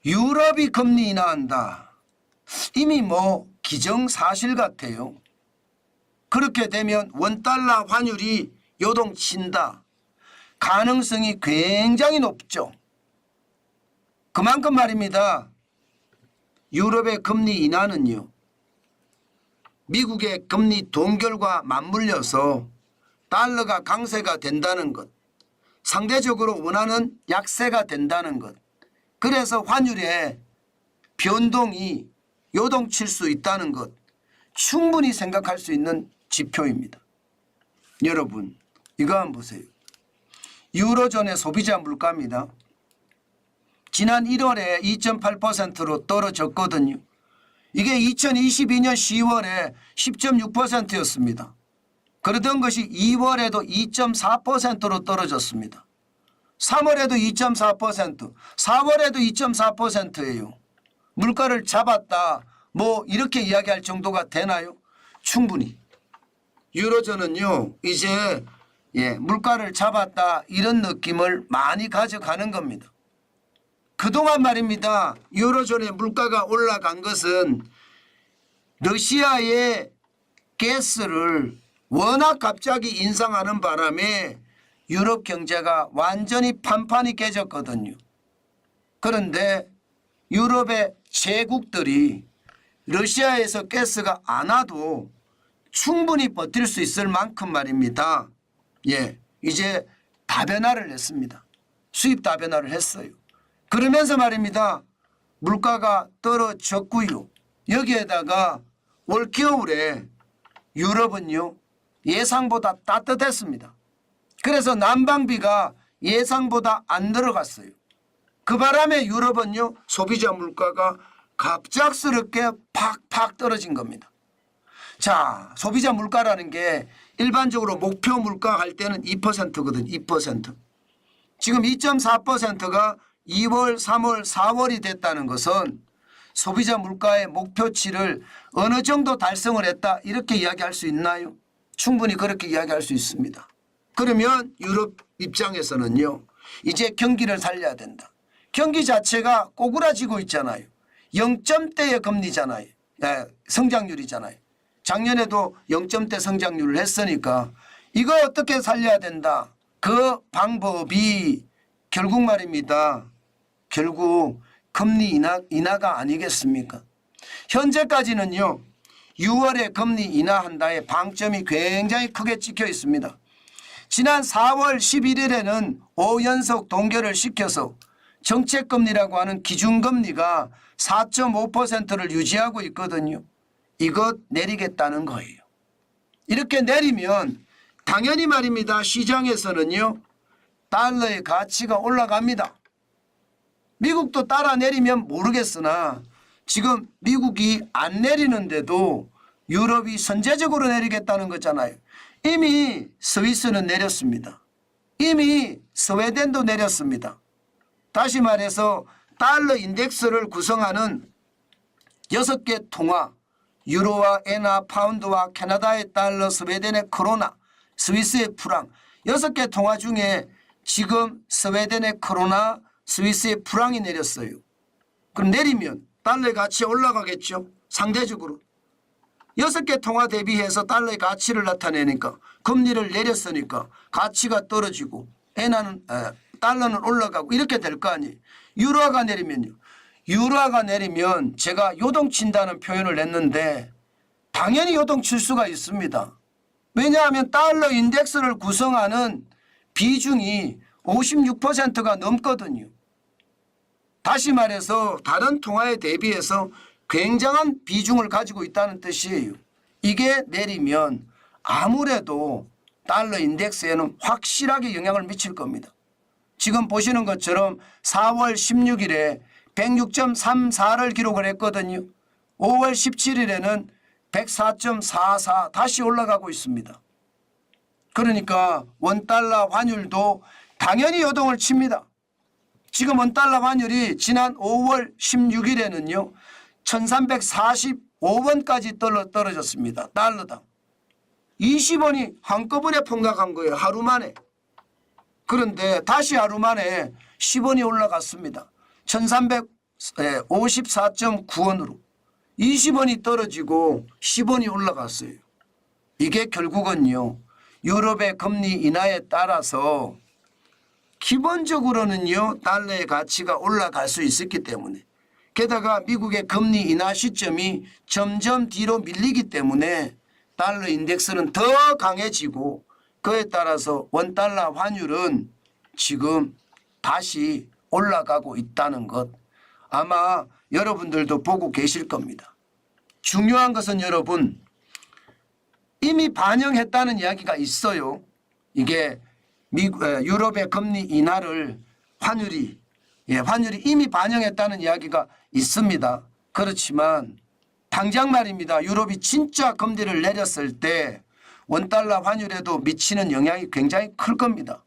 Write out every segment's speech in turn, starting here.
유럽이 금리 인하한다. 이미 뭐 기정사실 같아요. 그렇게 되면 원달러 환율이 요동친다. 가능성이 굉장히 높죠. 그만큼 말입니다. 유럽의 금리 인하는요, 미국의 금리 동결과 맞물려서 달러가 강세가 된다는 것, 상대적으로 원하는 약세가 된다는 것, 그래서 환율의 변동이 요동칠 수 있다는 것, 충분히 생각할 수 있는 지표입니다. 여러분, 이거 한번 보세요. 유로존의 소비자 물가입니다. 지난 1월에 2.8%로 떨어졌거든요. 이게 2022년 10월에 10.6%였습니다. 그러던 것이 2월에도 2.4%로 떨어졌습니다. 3월에도 2.4%, 4월에도 2.4%예요. 물가를 잡았다, 뭐 이렇게 이야기할 정도가 되나요? 충분히. 유로존은요, 이제 물가를 잡았다 이런 느낌을 많이 가져가는 겁니다. 그동안 말입니다. 유로존의 물가가 올라간 것은 러시아의 가스를 워낙 갑자기 인상하는 바람에 유럽 경제가 완전히 판판이 깨졌거든요. 그런데 유럽의 제국들이 러시아에서 가스가 안 와도 충분히 버틸 수 있을 만큼 말입니다. 이제 다변화를 했습니다. 수입 다변화를 했어요. 그러면서 말입니다. 물가가 떨어졌고요. 여기에다가 올겨울에 유럽은요, 예상보다 따뜻했습니다. 그래서 난방비가 예상보다 안 들어갔어요. 그 바람에 유럽은요, 소비자 물가가 갑작스럽게 팍팍 떨어진 겁니다. 자, 소비자 물가라는 게 일반적으로 목표 물가 할 때는 2%거든요. 2%. 지금 2.4%가 2월, 3월, 4월이 됐다는 것은 소비자 물가의 목표치를 어느 정도 달성을 했다 이렇게 이야기할 수 있나요? 충분히 그렇게 이야기할 수 있습니다. 그러면 유럽 입장에서는요, 이제 경기를 살려야 된다. 경기 자체가 꼬꾸라지고 있잖아요. 0점대의 금리잖아요. 성장률이잖아요. 작년에도 0점대 성장률을 했으니까 이거 어떻게 살려야 된다. 그 방법이 결국 말입니다. 결국 금리 인하가 아니겠습니까? 현재까지는요, 6월에 금리 인하한다의 방점이 굉장히 크게 찍혀 있습니다. 지난 4월 11일에는 5연속 동결을 시켜서 정책금리라고 하는 기준금리가 4.5%를 유지하고 있거든요. 이것 내리겠다는 거예요. 이렇게 내리면 당연히 말입니다. 시장에서는요, 달러의 가치가 올라갑니다. 미국도 따라 내리면 모르겠으나 지금 미국이 안 내리는데도 유럽이 선제적으로 내리겠다는 거잖아요. 이미 스위스는 내렸습니다. 이미 스웨덴도 내렸습니다. 다시 말해서 달러 인덱스를 구성하는 6개 통화, 유로와 엔화, 파운드와 캐나다의 달러, 스웨덴의 크로나, 스위스의 프랑, 6개 통화 중에 지금 스웨덴의 크로나, 스위스의 프랑이 내렸어요. 그럼 내리면 달러의 가치가 올라가겠죠. 상대적으로. 6개 통화 대비해서 달러의 가치를 나타내니까 금리를 내렸으니까 가치가 떨어지고 달러는 올라가고 이렇게 될 거 아니에요. 유로화가 내리면요. 유로화가 내리면 제가 요동친다는 표현을 했는데 당연히 요동칠 수가 있습니다. 왜냐하면 달러 인덱스를 구성하는 비중이 56%가 넘거든요. 다시 말해서 다른 통화에 대비해서 굉장한 비중을 가지고 있다는 뜻이에요. 이게 내리면 아무래도 달러 인덱스에는 확실하게 영향을 미칠 겁니다. 지금 보시는 것처럼 4월 16일에 106.34를 기록을 했거든요. 5월 17일에는 104.44 다시 올라가고 있습니다. 그러니까 원달러 환율도 당연히 요동을 칩니다. 지금 원달러 환율이 지난 5월 16일에는요. 1345원까지 떨어졌습니다. 달러당. 20원이 한꺼번에 폭락한 거예요. 하루 만에. 그런데 다시 하루 만에 10원이 올라갔습니다. 54.9원으로 20원이 떨어지고 10원이 올라갔어요. 이게 결국은요. 유럽의 금리 인하에 따라서 기본적으로는요. 달러의 가치가 올라갈 수 있었기 때문에 게다가 미국의 금리 인하 시점이 점점 뒤로 밀리기 때문에 달러 인덱스는 더 강해지고 그에 따라서 원달러 환율은 지금 다시 올라가고 있다는 것 아마 여러분들도 보고 계실 겁니다. 중요한 것은 여러분 이미 반영했다는 이야기가 있어요. 이게 유럽의 금리 인하를 환율이 이미 반영했다는 이야기가 있습니다. 그렇지만 당장 말입니다. 유럽이 진짜 금리를 내렸을 때 원달러 환율에도 미치는 영향이 굉장히 클 겁니다.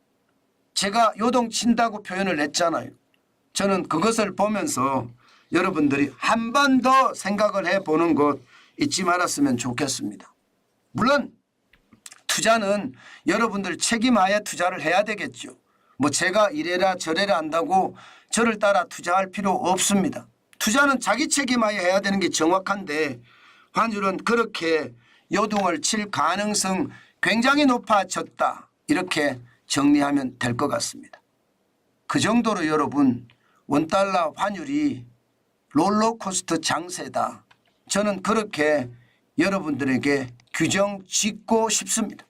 제가 요동친다고 표현을 했잖아요. 저는 그것을 보면서 여러분들이 한 번 더 생각을 해보는 것 잊지 말았으면 좋겠습니다. 물론 투자는 여러분들 책임하에 투자를 해야 되겠죠. 뭐 제가 이래라 저래라 한다고 저를 따라 투자할 필요 없습니다. 투자는 자기 책임하에 해야 되는 게 정확한데 환율은 그렇게 요동을 칠 가능성 굉장히 높아졌다. 이렇게 정리하면 될 것 같습니다. 그 정도로 여러분 원달러 환율이 롤러코스터 장세다. 저는 그렇게 여러분들에게 규정 짓고 싶습니다.